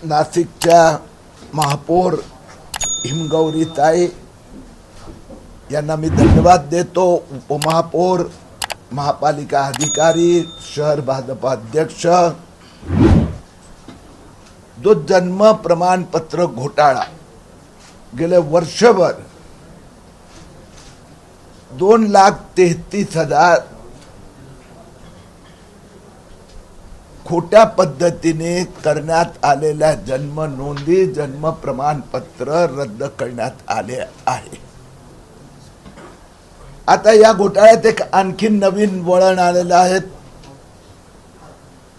नाशिकच्या महापौर हिमगौरीताई यांना मी धन्यवाद देतो. उपमहापौर, महापालिका अधिकारी, शहर भाजपा अध्यक्ष, जो जन्म प्रमाणपत्र घोटाळा गेले वर्षभर 2,33,000 खोट्या पद्धतीने करण्यात आलेल्या जन्म नोंदी, जन्म प्रमाणपत्र रद्द करण्यात आले आहे. आता या घोटाळ्यात एक आणखी नवीन वळण आलेलं आहे.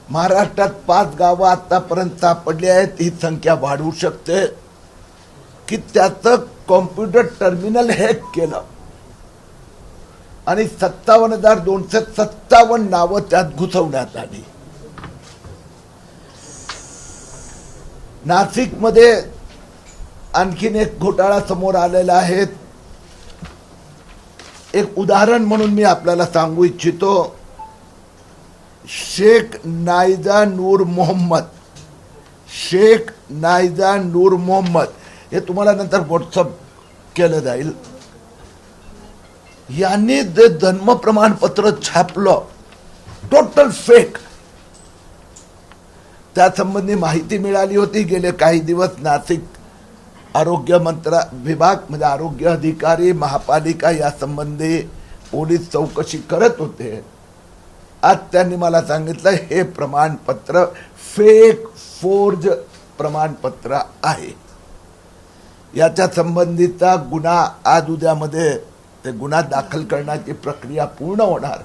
महाराष्ट्रात 5 गावं आतापर्यंत सापडली आहेत. ही संख्या वाढू शकते की त्याचं कॉम्प्युटर टर्मिनल हॅक केलं आणि 57,257 नावं त्यात घुसवण्यात आली. नाशिकमध्ये आणखीन एक घोटाळा समोर आलेला आहे. एक उदाहरण म्हणून मी आपल्याला सांगू इच्छितो. शेख नायजा नूर मोहम्मद, हे तुम्हाला नंतर व्हॉट्सअप केलं जाईल. यांनी जे जन्म प्रमाणपत्र छापलं टोटल फेक, त्या संबंधी माहिती मिळाली होती. गेले काही दिवस नाशिक आरोग्य विभाग म्हणजे आरोग्य अधिकारी, महापालिका या संबंधी पोलीस चौकशी करत होते. आज त्यांनी मला सांगितलं हे प्रमाणपत्र फेक, फोर्ज प्रमाणपत्र आहे. याच्या संबंधीचा गुन्हा आज उद्यामध्ये ते गुन्हा दाखल करण्याची प्रक्रिया पूर्ण होणार.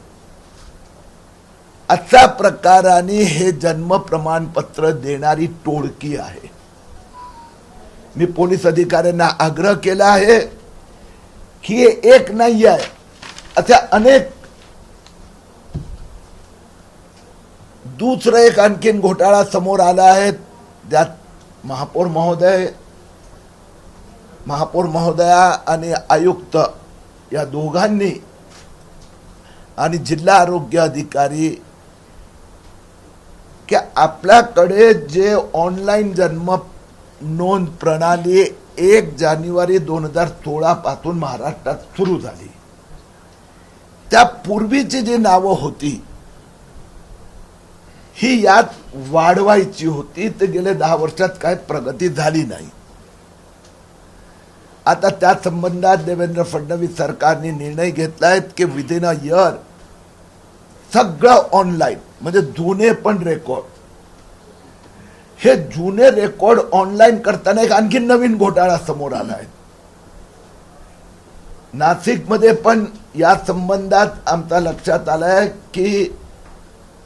अशा प्रकाराने हे जन्म प्रमाणपत्र देणारी टोळकी आहे. मी पोलीस अधिकाऱ्यांना आग्रह केला आहे की हे एक नाही आहे, अशा अनेक. दुसरं एक आणखीन घोटाळा समोर आला आहे. त्यात महापौर महोदया आणि आयुक्त या दोघांनी आणि जिल्हा आरोग्य अधिकारी की आपल्याकडे जे ऑनलाईन जन्म नोंद प्रणाली 1 जानेवारी 2016 पासून महाराष्ट्रात सुरू झाली, त्या पूर्वीची जी नावं होती ही यात वाढवायची होती. तर गेल्या 10 वर्षात काय प्रगती झाली नाही. आता त्या संबंधात देवेंद्र फडणवीस सरकारने निर्णय घेतलाय की विदिन अ इयर सगळं ऑनलाईन, म्हणजे जुने पण रेकॉर्ड, हे जुने रेकॉर्ड ऑनलाईन करताना एक आणखी नवीन घोटाळा समोर आला आहे. नाशिकमध्ये पण या संबंधात आमच्या लक्षात आलंय की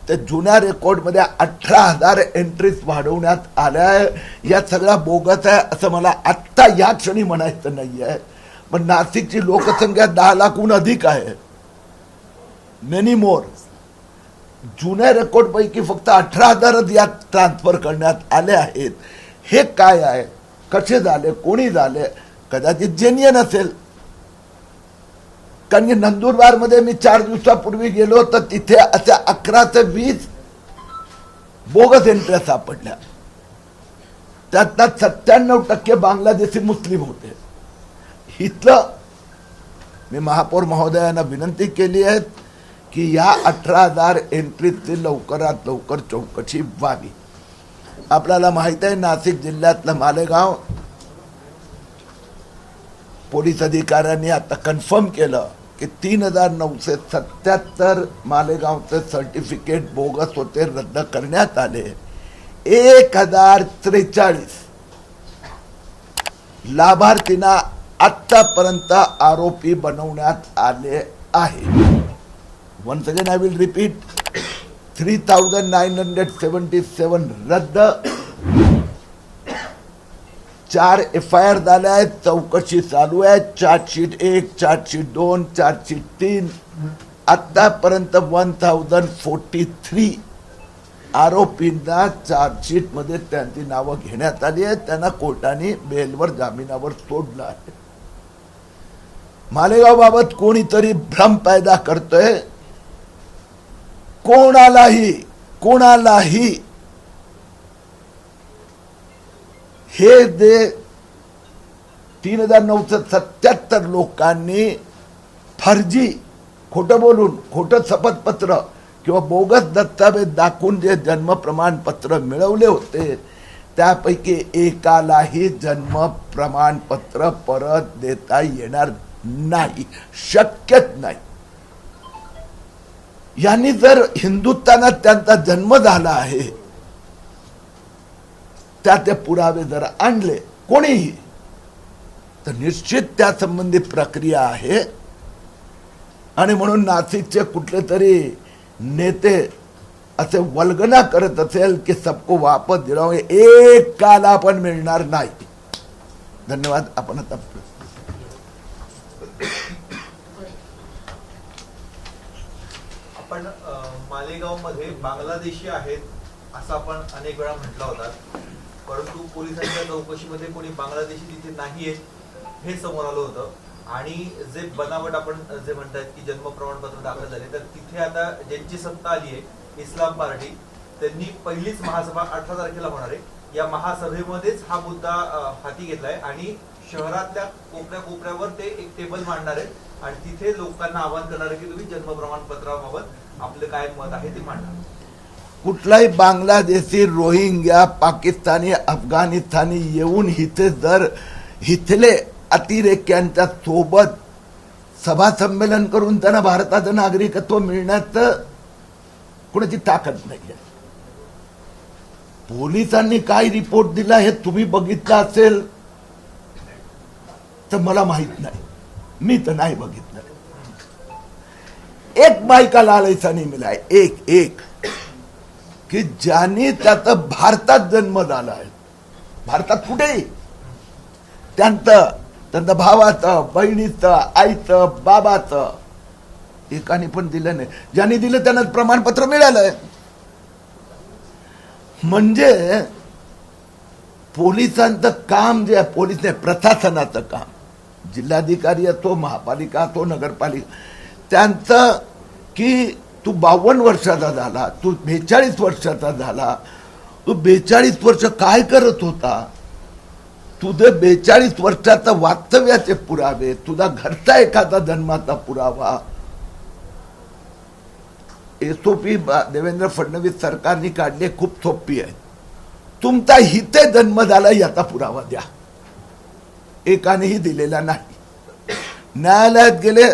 ते जुन्या रेकॉर्डमध्ये 18,000 एंट्रीज वाढवण्यात आल्या. या सगळ्या बोगस आहे असं मला आत्ता या क्षणी म्हणायचं नाही आहे. पण नाशिकची लोकसंख्या 10 लाखहून अधिक आहे. Many more. जुन्या रेकॉर्ड पैकी फक्त 18,000च यात ट्रान्सफर करण्यात आले आहेत. हे काय आहे, कसे झाले, कोणी झाले, कदाचित जेन्युइन असेल. कारण की नंदुरबार मध्ये मी 4 दिवसापूर्वी गेलो तर तिथे अशा 11 ते 20 बोगस एंट्र्या सापडल्या. त्यातनं 97% बांगलादेशी मुस्लिम होते. इथलं मी महापौर महोदयांना विनंती केली आहे की या 18,000 एंट्रीची लवकरात लवकर चौकशी व्हावी. आपल्याला माहित आहे नाशिक जिल्ह्यातलं मालेगाव, पोलीस अधिकाऱ्यांनी आता कन्फर्म केलं की 3,977 मालेगावचे सर्टिफिकेट बोगस होते, रद्द करण्यात आले. 1,043 लाभार्थींना आतापर्यंत आरोपी बनवण्यात आले आहे. Once again I will repeat, 3,977 रद्द, 4 FIR झाल्या आहेत, चौकशी चालू आहे. चार्जशीट 1, चार्जशीट 2, चार्जशीट 3, आतापर्यंत 1,043 आरोपींना चार्जशीट मध्ये त्यांची नावं घेण्यात आली आहेत. त्यांना कोर्टाने बेलवर, जामिनावर सोडलं आहे. मालेगाव बाबत कोणीतरी भ्रम पैदा करतोय. कोणालाही हे जे 3977 लोकांनी फर्जी खोटं बोलून खोटं शपथपत्र किंवा बोगस दस्तावेज दाखवून जे जन्म प्रमाणपत्र मिळवले होते त्यापैकी एकालाही जन्म प्रमाणपत्र परत देता येणार नाही, शक्यच नाही. यांनी जर हिंदुस्थानात त्यांचा जन्म झाला आहे त्याचे पुरावे जर आणले कोणीही तर निश्चित त्या संबंधी प्रक्रिया आहे. आणि म्हणून नाशिकचे कुठले तरी नेते असे वल्गना करत असेल की सबको वापस दिलाओगे, एक काला पण मिळणार नाही. धन्यवाद. आपण आता आपण मालेगाव मध्ये बांगलादेशी आहेत असं आपण अनेक वेळा म्हटलं होता, परंतु पोलिसांच्या चौकशीमध्ये कोणी बांगलादेशी तिथे नाहीये हे समोर आलं होतं. आणि जे बनावट आपण जे म्हणतात की जन्म प्रमाणपत्र दाखल झाले, तर तिथे आता ज्यांची सत्ता आली आहे इस्लाम पार्टी, त्यांनी पहिलीच महासभा 18 तारखेला होणार आहे. या महासभेमध्येच हा मुद्दा हाती घेतलाय आणि शहरातल्या कोपऱ्या कोपऱ्यावर ते एक टेबल मांडणार आहेत आणि तिथे लोकांना आवाहन करणार आहे की तुम्ही जन्म प्रमाणपत्राबाबत आपलं काय मत आहे ते मांडा. कुठलाही बांगलादेशी, रोहिंग्या, पाकिस्तानी, अफगाणिस्तानी येऊन इथे जर इथले अतिरेक्यांच्या सोबत सभा संमेलन करून त्यांना भारताचं नागरिकत्व मिळण्याचं कोणाची ताकद नाही. पोलिसांनी काय रिपोर्ट दिला हे तुम्ही बघितलं असेल तर मला माहित नाही, मी तर नाही बघितलं. एक बायका लालैसा नहीं मिला है, एक की ज्यांनी त्याचा भारतात जन्म झाला आहे, भारतात कुठेही त्यांचं भावाचं, बहिणीचं, आईचं, बाबाचं एकाने पण दिलं नाही. ज्यांनी दिलं त्यांना प्रमाणपत्र मिळालंय. म्हणजे पोलिसांचं काम जे आहे, पोलीस नाही प्रशासनाचं काम, जिल्हाधिकारी असो, महापालिका असो, नगरपालिका, त्यांचं की तू 52 वर्षाचा झाला, तू 42 वर्षाचा झाला, तू 42 वर्ष काय करत होता, तुझे 42 वर्षाचा वास्तव्याचे पुरावे, तुझा घरचा एखादा जन्माचा पुरावा, एसओपी देवेंद्र फडणवीस सरकारने काढले खूप सोपी आहे. तुमचा इथे जन्म झाला याचा पुरावा द्या. एकानेही दिलेला नाही. न्यायालयात गेले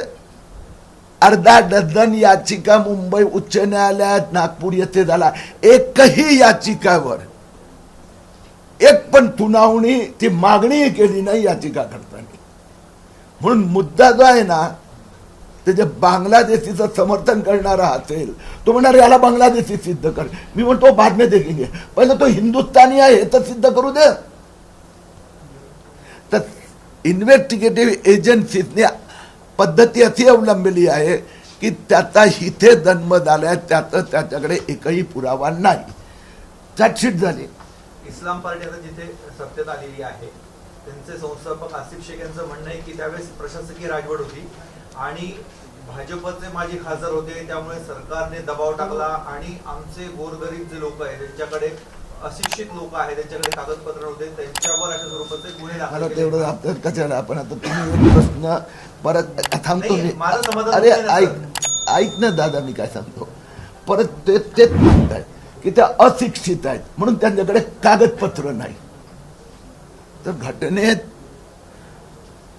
अर्धा डझन याचिका मुंबई उच्च न्यायालयात, नागपूर येथे झाला. एकही याचिकावर एक पण सुनावणी ती मागणी केली नाही याचिका करताना. म्हणून मुद्दा जो आहे ना, ते जे बांगलादेशीचं समर्थन करणारा असेल तो म्हणणार याला बांगलादेशी सिद्ध कर. मी म्हणतो बाद में देखेंगे, पहिले तो हिंदुस्थानी आहे हे तर सिद्ध करू दे. तर इन्व्हेस्टिगेटिव्ह एजन्सीने पद्धती अशी अवलंबली आहे की त्याचा इथे जन्म झालाय त्याचं त्याच्याकडे एकही पुरावा नाही. चार्जशीट झाली. इस्लाम पार्टी आता जिथे सत्तेत आलेली आहे त्यांचे संस्थापक आसिफ शेख यांचं म्हणणं आहे की त्यावेळेस प्रशासकीय राजवट होती आणि भाजपचे माजी खासदार होते, त्यामुळे सरकारने दबाव टाकला आणि आमचे गोरगरीब जे लोक आहेत त्यांच्याकडे, अशिक्षित लोक आहेत त्यांच्याकडे कागदपत्र होते, त्यांच्यावर अशा स्वरूपाचे गुन्हे दाखल केले. तेवढं आपण कशाला आपण आता तुम्ही प्रश्न परत थांबतो. अरे ऐक ना दादा, मी काय सांगतो परत तेच म्हणताय की त्या अशिक्षित आहेत म्हणून त्यांच्याकडे कागदपत्र नाही. तर घटनेत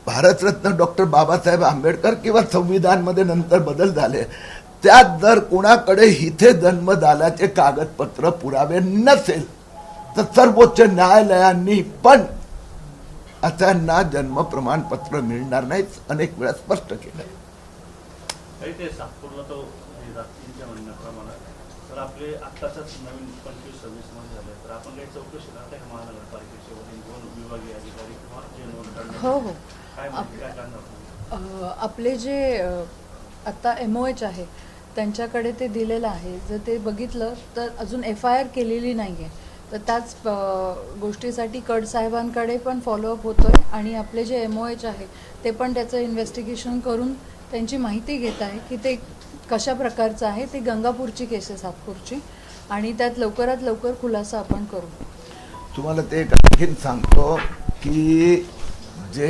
भारतरत्न डॉक्टर बाबासाहेब आंबेडकर किंवा संविधान मध्ये नंतर बदल झाले, त्यात जर कोणाकडे इथे जन्म झाल्याचे कागदपत्र पुरावे नसेल तर सर्वोच्च न्यायालयांनी पण अशांना जन्म प्रमाणपत्र मिळणार नाही अनेक वेळा स्पष्ट केलं. तर आपले आत्ताच्याच नवीन 25-26 मध्ये झाले, तर आपण काही चौकशी करताय का महानगरपालिकेच्या वतीने 2 विभागीय अधिकारी किंवा जे नोंद करणार? हो हो, काय करणार? आपले जे आता MOH आहे त्यांच्याकडे ते दिलेलं आहे. जर ते बघितलं तर अजून FIR केलेली नाही आहे, तर त्याच गोष्टीसाठी कड साहेबांकडे पण फॉलोअप होतोय आणि आपले जे MOH आहे ते पण त्याचं इन्व्हेस्टिगेशन करून त्यांची माहिती घेत आहे की ते कशा प्रकारचं आहे. ते गंगापूरची केस आहे, सातपूरची, आणि त्यात लवकरात लवकर खुलासा आपण करू. तुम्हाला ते एक आणखीन सांगतो की जे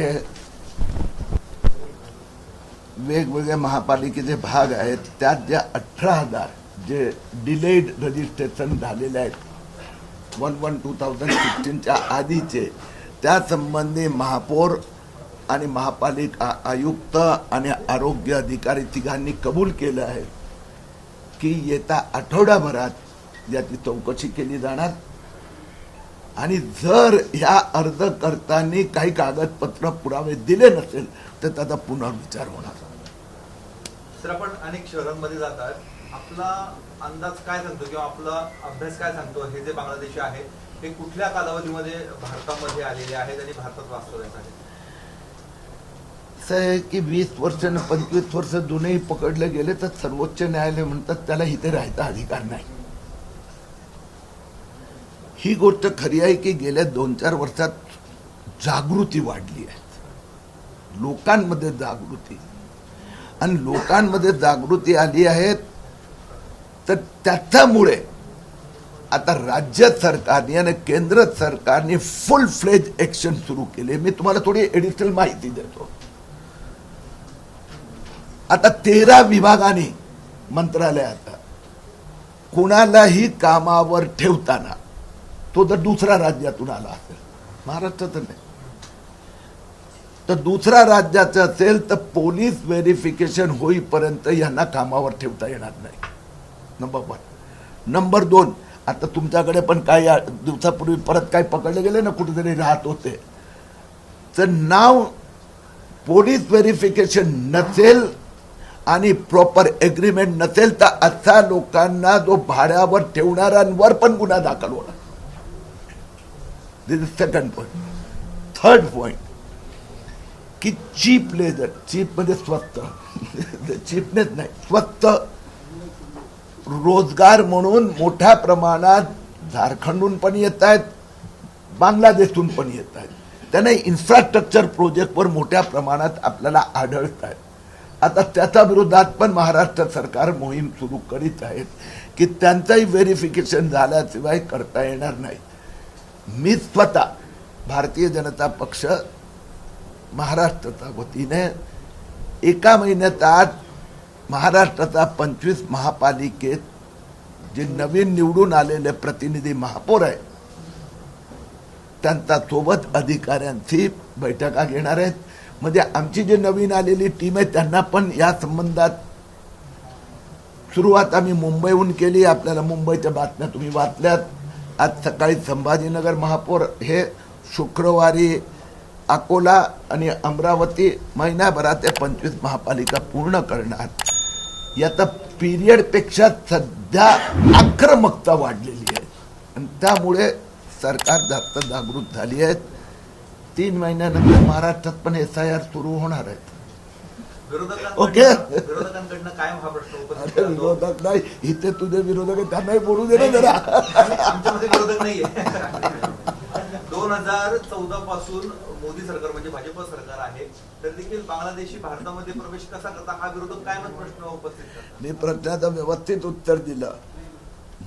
वेगवेगळे महापालिकेचे भाग आहेत त्यात ज्या 18,000 जे डिलेड रजिस्ट्रेशन झालेले आहेत 1/1/2016च्या आधीचे, त्या संबंधी महापौर आणि महापालिका आयुक्त आणि आरोग्य अधिकारी तिघांनी कबूल केलं आहे की येत्या आठवड्याभरात याची चौकशी केली जाणार आणि जर ह्या अर्ज करताना काही कागदपत्र पुरावे दिले नसेल तर त्याचा पुनर्विचार होणार. सर, आपण अनेक शहरांमध्ये जातात, आपला अंदाज काय सांगतो किंवा आपला अभ्यास काय सांगतो हे जे बांगलादेशी आहे हे कुठल्या कालावधीमध्ये भारतामध्ये आलेले आहेत आणि भारतात वास्तव्यास आहेत? असं आहे की 20 वर्ष आणि 25 वर्ष दोन्ही पकडले गेले तर सर्वोच्च न्यायालय म्हणतात त्याला इथे राहायचा अधिकार नाही. ही गोष्ट खरी आहे की गेल्या 2-4 वर्षात जागृती वाढली आहे, लोकांमध्ये जागृती, आणि लोकांमध्ये जागृती आली आहे तर त्याच्यामुळे आता राज्य सरकारने आणि केंद्र सरकारने फुल फ्लेज ऍक्शन सुरू केले. मी तुम्हाला थोडी एडिशनल माहिती देतो. आता 13 विभागाने मंत्रालयात कुणालाही कामावर ठेवताना तो जर दुसऱ्या राज्यातून आला असेल, महाराष्ट्रात नाही तर दुसऱ्या राज्याचं असेल तर पोलीस व्हेरिफिकेशन होईपर्यंत यांना कामावर ठेवता येणार नाही. नंबर 1. नंबर 2, आता तुमच्याकडे पण काही दिवसापूर्वी परत काही पकडले गेले ना, कुठेतरी राहत होते, तर नाव पोलीस व्हेरिफिकेशन नसेल आणि प्रॉपर एग्रीमेंट नसेल तर अशा लोकांना जो भाड्यावर ठेवणाऱ्यांवर पण गुन्हा दाखल होणार. This is second point. Third point की चीप लेजर, चीप म्हणजे स्वस्त, चीपनेच नाही, स्वस्त रोजगार म्हणून मोठ्या प्रमाणात झारखंडून पण येत आहेत, बांगलादेशून पण येत आहेत. त्यांना इन्फ्रास्ट्रक्चर प्रोजेक्टवर मोठ्या प्रमाणात आपल्याला आढळत आहेत. आता त्याच्या विरोधात पण महाराष्ट्र सरकार मोहीम सुरू करीत आहेत की त्यांचंही व्हेरिफिकेशन झाल्याशिवाय करता येणार नाही. मी स्वतः भारतीय जनता पक्ष महाराष्ट्राच्या वतीने एका महिन्यात आत महाराष्ट्राचा 25 महापालिकेत जे नवीन निवडून आलेले प्रतिनिधी महापौर आहेत त्यांच्या सोबत अधिकाऱ्यांची बैठका घेणार आहेत. म्हणजे आमची जी नवीन आलेली टीम आहे त्यांना पण या संबंधात सुरुवात आम्ही मुंबईहून केली. आपल्याला मुंबईच्या बातम्या तुम्ही वाचल्यात. आज सकाळी संभाजीनगर महापौर हे, शुक्रवारी अकोला आणि अमरावती, महिन्याभरात 25 महापालिका पूर्ण करणार. याचा पिरियडपेक्षा सध्या आक्रमकता वाढलेली आहे आणि त्यामुळे सरकार जास्त जागृत झाली आहे. 3 महिन्यानंतर महाराष्ट्रात पण SIR सुरू होणार आहेत. ओके, विरोधकांकडनं कायम हा प्रश्न उपस्थित अरे विरोधक नाही, इथे तुझे विरोधक आहे त्यांनाही बोलू दे ना जरा. आमच्यामध्ये विरोधक नाहीये. 2014 पासून मोदी सरकार म्हणजे भाजप सरकार आहे, तर देखील बांगलादेशी भारतामध्ये प्रवेश कसा करता हा विरोधक कायमच प्रश्न उपस्थित करतात. मी प्रश्नाचं व्यवस्थित उत्तर दिलं.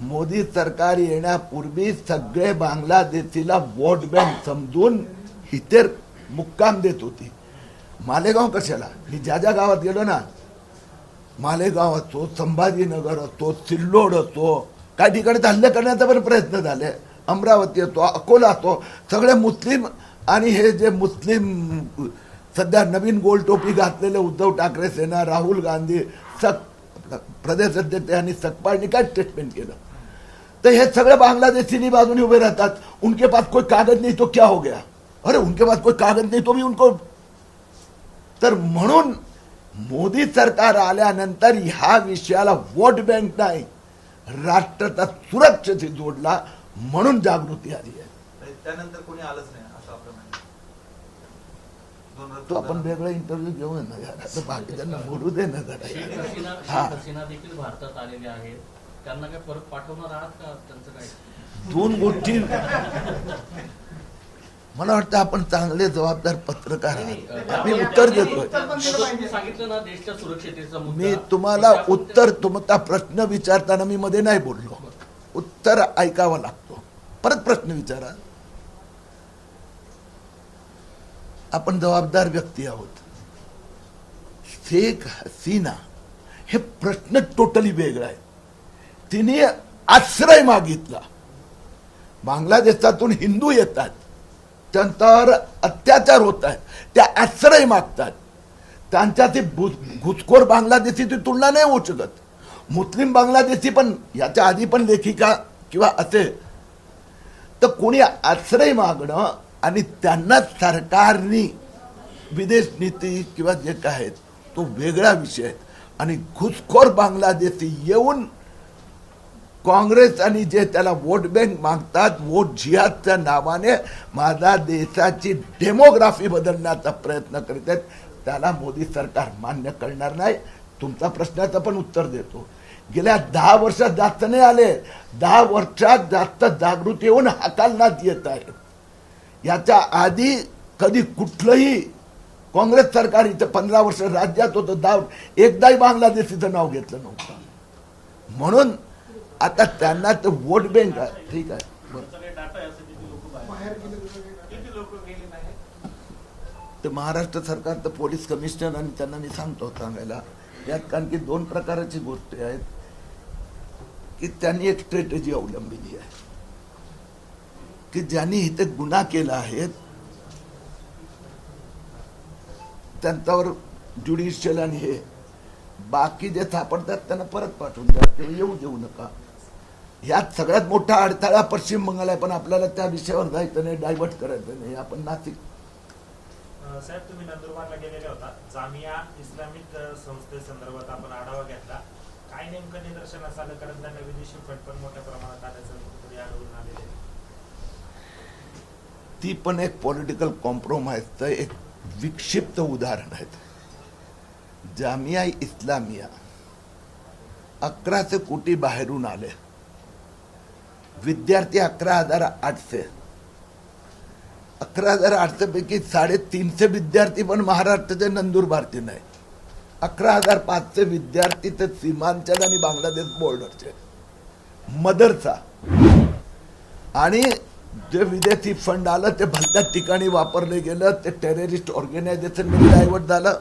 मोदी सरकार येण्यापूर्वी सगळे बांगलादेशीला वोट बँक समजून इथे मुक्काम देत होती. मालेगाव कशाला, मी ज्या ज्या गावात गेलो ना, मालेगाव असो, संभाजीनगर असो, सिल्लोड असो, काही ठिकाणी हल्ले करण्याचा पण प्रयत्न झाले, अमरावती असो, अकोला असो, सगळे मुस्लिम. आणि हे जे मुस्लिम सध्या नवीन गोल टोपी घातलेले उद्धव ठाकरे सेना, राहुल गांधी, प्रदेश अध्यक्ष यांनी सकपाळनी काय स्टेटमेंट केलं, तर हे सगळे बांग्लादेशी बाजूने उभे रहतात. उनके पास कोई कागज नहीं तो क्या हो गया, अरे उनके पास कोई कागज नहीं तो भी उनको. तर म्हणून मोदी सरकार आल्यानंतर ह्या विषयाला वोट बँक नाही, राष्ट्राचा सुरक्षेशी जोडला, म्हणून जागृती आली आहे. त्यानंतर कोणी आलंच नाही असं आपलं म्हणणं. तो आपण वेगळा इंटरव्ह्यू घेऊ ना यार, आता बाकीच्यांना बोलू दे ना जरा. शेख हसीना देखील भारतात आलेले आहेत, त्यांना काय परत पाठवणार आहात का? त्यांचं काय 2 गोष्टी मला वाटतं आपण चांगले जबाबदार पत्रकार आहात. मी उत्तर देतोय. सांगितलं ना देशाच्या सुरक्षतेचा मुद्दा. मी तुम्हाला उत्तर, तुमचा प्रश्न विचारताना मी मध्ये नाही बोललो, उत्तर ऐकावं लागतो. परत प्रश्न विचारा. आपण जबाबदार व्यक्ती आहोत. शेख हसीना हे प्रश्न टोटली वेगळा आहे. तिने आश्रय मागितला. बांगलादेशातून हिंदू येतात, त्यांच्यावर अत्याचार होत आहेत, त्या आश्रय मागतात. त्यांच्या ती घुसखोर बांगलादेशीची तुलना नाही होऊ शकत. मुस्लिम बांगलादेशी पण याच्या आधी पण लेखिका किंवा असे तर कोणी आश्रय मागणं आणि त्यांना सरकारनी विदेश नीती किंवा जे काय आहे तो वेगळा विषय आहे. आणि घुसखोर बांगलादेशी येऊन काँग्रेस आणि जे त्याला वोट बँक मागतात, वोट जिहादच्या नावाने माझ्या देशाची डेमोग्राफी बदलण्याचा प्रयत्न करीत आहेत, त्याला मोदी सरकार मान्य करणार नाही. तुमचा प्रश्नाचं पण उत्तर देतो. गेल्या 10 वर्षात जास्त नाही आले, 10 वर्षात जास्त जागृती येऊन हाकालण्यात येत आहे. याच्या आधी कधी कुठलंही काँग्रेस सरकार इथं 15 वर्ष राज्यात होतं, एकदाही बांगलादेशीचं नाव घेतलं नव्हतं. म्हणून आता त्यांना तर वोट बँक आहे. ठीक आहे, ते महाराष्ट्र सरकारचं पोलीस कमिशनर आणि त्यांना मी सांगतो सांगायला यात, कारण की 2 प्रकारची गोष्टी आहेत की त्यांनी एक स्ट्रॅटेजी अवलंबली आहे की ज्यांनी इथे गुन्हा केला आहे त्यांच्यावर ज्युडिशियल आणि हे बाकी जे सापडतात त्यांना परत पाठवून द्या किंवा येऊ देऊ नका. यात सगळ्यात मोठा अडथळा पश्चिम बंगाल आहे. पण आपल्याला त्या विषयावर जायचं नाही, डायव्हर्ट करायचं नाही. आपण नाशिक साहेब, तुम्ही नंदुरबारला गेलेले होता. जामिया इस्लामिक संस्थेसंदर्भात आपण आढावा घेतला. काय नेमकं निदर्शनास आलं? कारण त्यांना विदेशी फंड पण मोठ्या प्रमाणात आल्याचं कुठेतरी आढळून आलेले. ती पण एक पॉलिटिकल कॉम्प्रोमाइजचं एक विक्षिप्त उदाहरण आहे. जामिया इस्लामिया 1100 कोटी बाहेरून आले, विद्यार्थी 11,800. 11,800 पैकी 350 विद्यार्थी पण महाराष्ट्राचे नंदुरबारचे नाही. 11,500 विद्यार्थी तर सीमांचल आणि बांगलादेश बॉर्डरचे मदरसा. आणि जे विदेशी फंड आलं ते भलत्या ठिकाणी वापरले गेलं, ते टेररिस्ट ऑर्गनायझेशन मध्ये डायव्हर्ट झालं.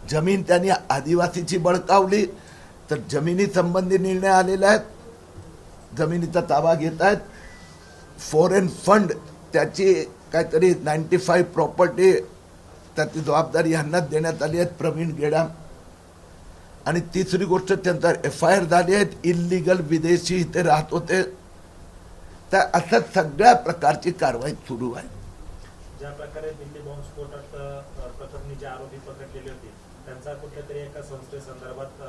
जमीन त्यांनी आदिवासीची बळकावली, तर जमिनी संबंधी निर्णय आलेला आहे. जमिनीचा ताबा घेत आहेत. फॉरेन फंड त्याची काहीतरी 95 प्रॉपर्टी त्याची जबाबदारी यांनाच देण्यात आली आहे, प्रवीण गेडाम. आणि तिसरी गोष्ट त्यांचा FIR झाली आहेत. इलिगल विदेशी इथे राहत होते. तर अशा सगळ्या प्रकारची कारवाई सुरू आहे. ज्या प्रकारे दिल्ली बॉम्बस्फोटात प्रकरणी जे आरोपी पकडलेले होते त्यांचा कुठल्या तरी एका संस्थेसंदर्भात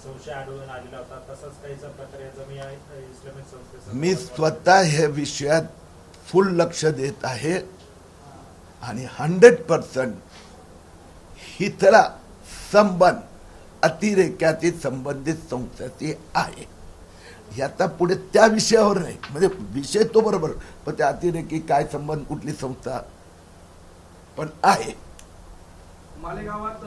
संशय आढळून आलेला होता, तसाच काहीचा प्रकार या जामिया इस्लामिक संस्थेचा. मी स्वतः हे विषयात फुल लक्ष देत आहे आणि 100% हिथला संबंध अतिरेक्याची संबंधित संस्थेची आहे. याचा पुढे त्या विषयावर नाही, म्हणजे विषय तो बरोबर, पण त्या अतिरेकी काय संबंध, कुठली संस्था पण आहे. मालेगावात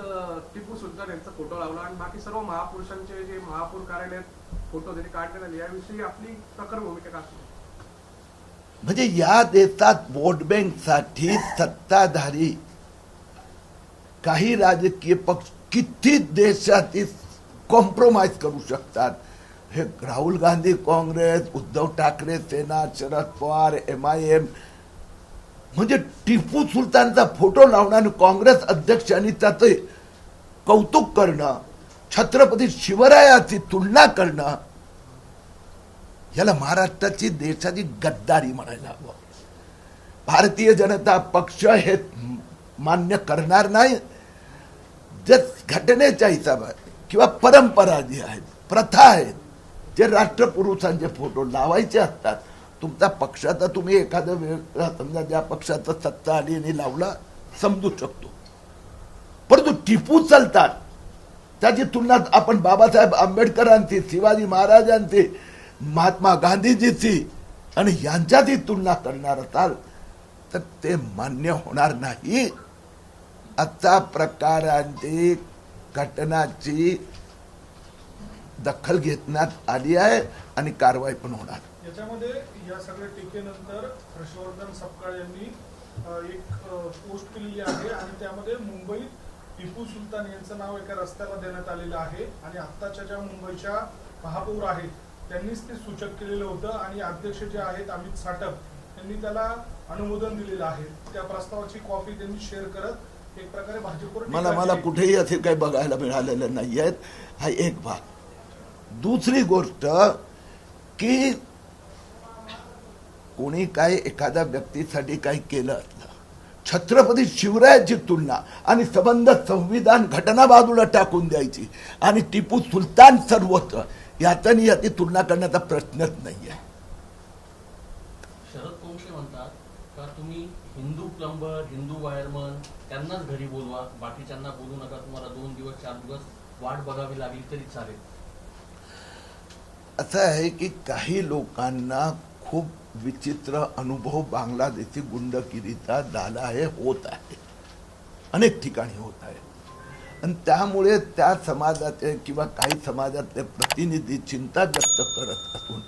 टिपू सुलतान यांचा फोटो लावला आणि बाकी सर्व महापुरुषांचे जे महापूर कार्यालयात फोटो त्यांनी काढण्यात आले, याविषयी आपली प्रखर भूमिका काय असते? म्हणजे या देशात वोट बँकसाठी सत्ताधारी काही राजकीय पक्ष किती देशातील कॉम्प्रोमाइज करू शकतात. हे राहुल गांधी काँग्रेस, उद्धव ठाकरे सेना, शरद पवार MIM, म्हणजे टिपू सुलतानचा फोटो लावणं आणि काँग्रेस अध्यक्षांनी त्याचे कौतुक करणं, छत्रपती शिवरायाची तुलना करणं, याला महाराष्ट्राची देशाची गद्दारी म्हणायला हवं. भारतीय जनता पक्ष हे मान्य करणार नाही. जे घटनेच्या हिसाबात किंवा परंपरा जी आहेत, प्रथा आहेत, जे राष्ट्रपुरुषांचे फोटो लावायचे असतात, तुमचा पक्षाचा तुम्ही एखाद्या वेळेला समजा ज्या पक्षाचा सत्ता आली आणि लावला समजू शकतो, परंतु टिपू चालतात त्याची तुलना आपण बाबासाहेब आंबेडकरांची, शिवाजी महाराजांची, महात्मा गांधीजीची आणि यांच्याची तुलना करणार असाल तर ते मान्य होणार नाही. अशा प्रकारांची घटनाची दखल घेण्यात आली आहे आणि कारवाई पण होणार. याच्यामध्ये या सगळ्या टीकेनंतर हर्षवर्धन सपकाळ यांनी एक पोस्ट केलेली आहे आणि त्यामध्ये मुंबईत टिपू सुलतान यांचं नाव एका रस्त्याला देण्यात आलेलं आहे आणि आत्ताच्या ज्या मुंबईच्या महापौर आहेत त्यांनीच ते सूचक केलेलं होतं आणि अध्यक्ष जे आहेत अमित साटप यांनी त्याला अनुमोदन दिलेलं आहे. त्या प्रस्तावाची कॉपी त्यांनी शेअर करत एक प्रकारे भाजपवर मला कुठेही असे काही बघायला मिळालेलं नाही आहेत. हा एक भाग. दुसरी गोष्ट की कोणी काय एखाद्या व्यक्तीसाठी काही केलं असलं, छत्रपती शिवरायाची तुलना आणि संबंध संविधान घटना बाजूला टाकून द्यायची आणि टिपू सुलतान सर्वोच्च यातनी याची तुलना करण्याचा प्रश्नच नाहीये. शरद पोंक्षे म्हणतात का तुम्ही हिंदू प्लंबर, हिंदू वायरमन त्यांनाच घरी बोलवा, बाकीच्यांना बोलू नका, तुम्हाला 2 दिवस 4 दिवस वाट बघावी लागली तरी चालेल. असं आहे की काही लोकांना खूप विचित्र अनुभव बांगलादेशी गुंडगिरीचा झाला आहे, होत आहे, अनेक ठिकाणी होत आहे आणि त्यामुळे त्या समाजाचे किंवा काही समाजातले प्रतिनिधी चिंता व्यक्त करत असून,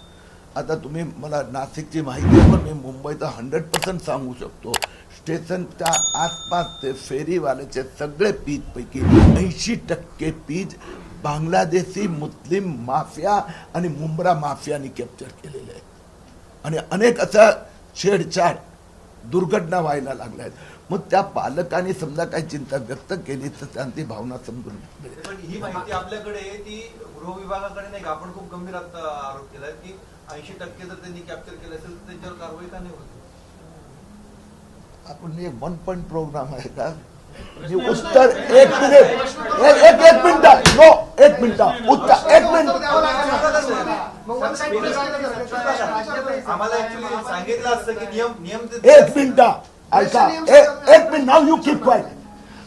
आता तुम्ही मला नाशिकची माहिती आहे पण मी मुंबईचा 100% सांगू शकतो, स्टेशनच्या आसपासचे फेरीवाल्याचे सगळे पीजपैकी 80% पीज बांगलादेशी मुस्लिम माफिया आणि मुंब्रा माफियानी कॅप्चर केलेले आहे आणि अनेक अशा छेडछाड दुर्घटना व्हायला लागल्या आहेत. मग त्या पालकांनी समजा काही चिंता व्यक्त केली तर त्यांची भावना समजून घेतली. पण ही माहिती आपल्याकडे ती गृह विभागाकडे नाही का? आपण खूप गंभीर आरोप केलाय की 80% जर त्यांनी कॅप्चर केलं असेल तर त्यांच्यावर कारवाई का नाही होती? आपण 1 पॉइंट प्रोग्राम आहे का? उत्तर 1 मिनिट, एक मिनिट, नो 1 मिनिट उत्तर 1 मिनिट. आम्हाला ऍक्च्युली सांगितलं असतं की नियम 1 मिनिट ऐका, 1 minute. Now you keep quiet.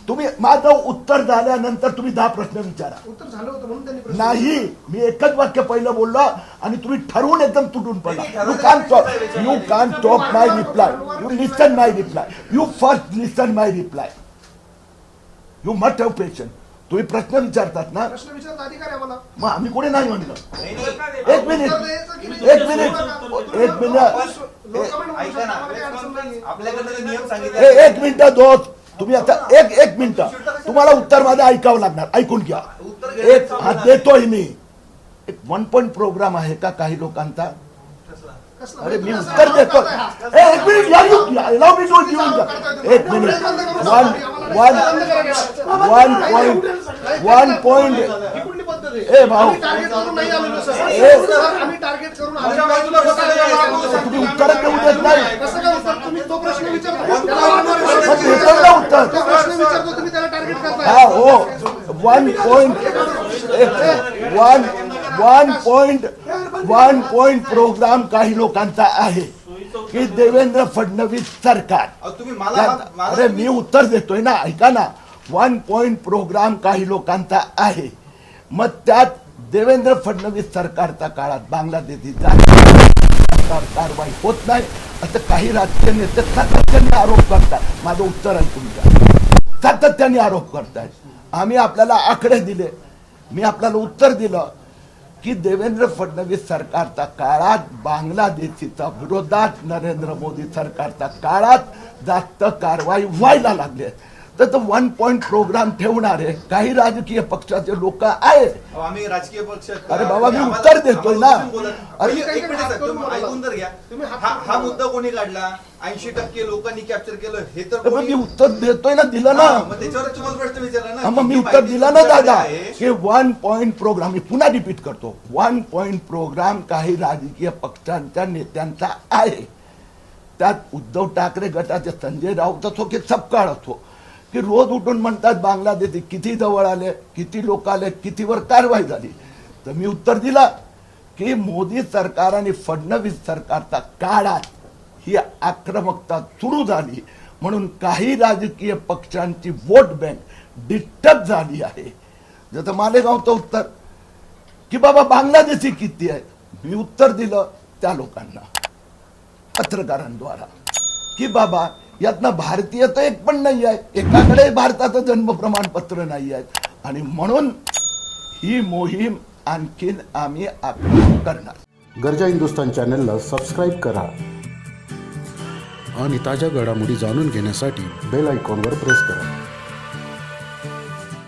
तुम्ही माझं उत्तर झाल्यानंतर तुम्ही 10 प्रश्न विचारा. उत्तर झालं होतं म्हणून त्यांनी नाही, मी एकच वाक्य पहिलं बोललो आणि तुम्ही ठरवून एकदम तुटून पडला. यू कान talk my reply, you listen my reply, you first listen my reply, you must have patience. तुम्ही प्रश्न विचारतात ना, प्रश्न विचारता अधिकार आहे मला. मग आम्ही कोणी नाही म्हणलं. नाही, एक मिनिट ऐका ना, आपल्याकडे नियम सांगितले. एक मिनिट दोस्त, तुम्ही आता एक मिनिट, तुम्हाला उत्तर माझं ऐकावं लागणार, ऐकून घ्या. एक हात देतोय मी. एक 1 पॉइंट प्रोग्राम आहे का काही लोकांचा? अरे मी उत्तर देतो. एक मिनिट, एक मिनिट. 1 पॉइंट ए भाऊ, तुम्ही उत्तर देऊ देत नाही. उत्तर हा हो. 1 पॉइंट प्रोग्राम काही लोकांचा आहे की देवेंद्र फडणवीस सरकार. अरे मी उत्तर देतोय ना, ऐका ना. 1 पॉइंट प्रोग्राम काही लोकांचा आहे. मग त्यात देवेंद्र फडणवीस सरकारच्या काळात बांगलादेशी कारवाई होत नाही असं काही राजकीय नेते सातत्याने आरोप करतात. माझं उत्तर ऐकून घ्या. सातत्याने आरोप करतायत. आम्ही आपल्याला आकडे दिले, मी आपल्याला उत्तर दिलं की देवेंद्र फडणवीस सरकारच्या काळात बांगलादेशीच्या विरोधात नरेंद्र मोदी सरकारच्या काळात जास्त कारवाई व्हायला लागली. तर 1 पॉइंट प्रोग्राम ठेवणार आहे काही राजकीय पक्षाचे लोक आहेत. आम्ही राजकीय पक्ष, अरे बाबा मी उत्तर देतोय ना. ऐकून तर घ्या. हा मुद्दा कोणी काढला? 80% लोकांनी कॅप्चर केलं हे तर मी उत्तर देतोय ना, दिलं ना. मग त्याच्यावर तुम्हाला प्रश्न विचारला ना. मग मी उत्तर दिलं ना दादा की 1 पॉइंट प्रोग्राम, मी पुन्हा रिपीट करतो, 1 पॉइंट प्रोग्राम काही राजकीय पक्षांच्या नेत्यांचा आहे. त्यात उद्धव ठाकरे गटाचे संजय राऊत असो की सपकाळ असो की रोज उठून म्हणतात बांगलादेशी किती जवळ आले, किती लोक आले, कितीवर कारवाई झाली. तर मी उत्तर दिलं की मोदी सरकार आणि फडणवीस सरकारच्या काळात ही आक्रमकता सुरू झाली म्हणून काही राजकीय पक्षांची वोट बँक डिस्टर्ब झाली आहे. जसं मालेगावचं उत्तर की बाबा बांगलादेशी किती आहेत, मी उत्तर दिलं त्या लोकांना पत्रकारांद्वारा की बाबा यातनं भारतीय तर एक पण नाही आहे, एकाकडे भारताचं जन्म प्रमाणपत्र नाही आहे आणि म्हणून ही मोहीम आणखीन आम्ही करणार. गर्जा हिंदुस्तान चॅनलला सबस्क्राईब करा आणि ताज्या घडामोडी जाणून घेण्यासाठी बेल आयकॉनवर प्रेस करा.